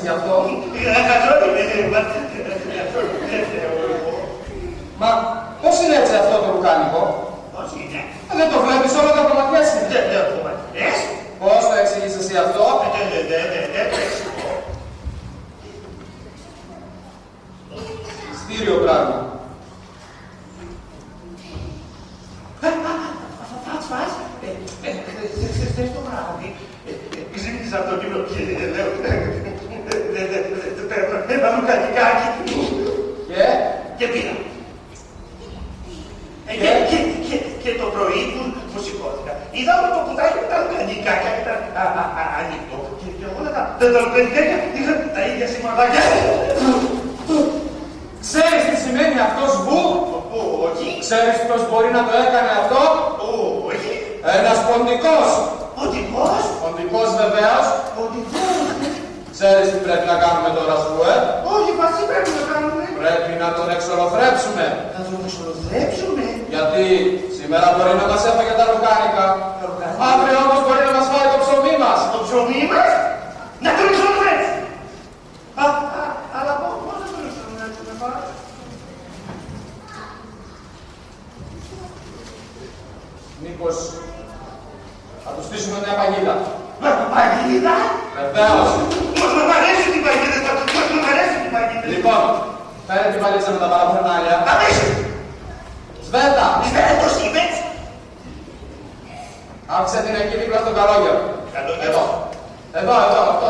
γι' αυτό. Μα πώς είναι έτσι αυτό το λουκάνικο? Πώς είναι? Δεν το βλέπεις, όλα τα κομματιές είναι. Δεν κομματιές. Πώς θα εξηγείς εσύ αυτό? Δεν το εξηγώ. Στήριο πράγμα. Φας. Χθες το βράδυ ξύπνησα από το κύριο και λέω παίρνω ένα λουκανικάκι και πήρα. Και το πρωί που σηκώθηκα είδα όλο το κουτάκι με τα λουκανικάκια ήταν ανοιχτό και όλα τα λουκανικάκια είχαν τα ίδια σημαδάκια. Ξέρεις τι σημαίνει αυτός βου? Όχι. Ξέρεις ποιος μπορεί να το έκανε αυτό? Όχι. Ένας ποντικός. Ποντικός. Ποντικός βεβαίως. Ποντικός. Ξέρεις τι πρέπει να κάνουμε τώρα σου, Όχι, μας τι πρέπει να κάνουμε? Πρέπει να τον εξολοθρέψουμε. Να τον εξολοθρέψουμε. Γιατί σήμερα μπορεί να μας έφαγε τα λουκάνικα. Αύριο όμως μπορεί να μας φάει το ψωμί μας. Το ψωμί μας? Να τον εξολοθρέψουμε. Αλλά πώς θα τον εξολοθρέψουμε πάλι? Μήπως θα του στήσουμε μια παγίδα. Παγίδα? Βεβαίως. Μας μ' αρέσει την παγίδα. Μας μ' αρέσει την παγίδα. Λοιπόν, φέρε την παλίτσα με τα παραπερνάλια. Αμέσως. Σβέτα. Το Siemens. Άφησε την εκεί δίπλα στον καλόγερο. Καλόγερο. Εδώ. Εδώ, αυτό.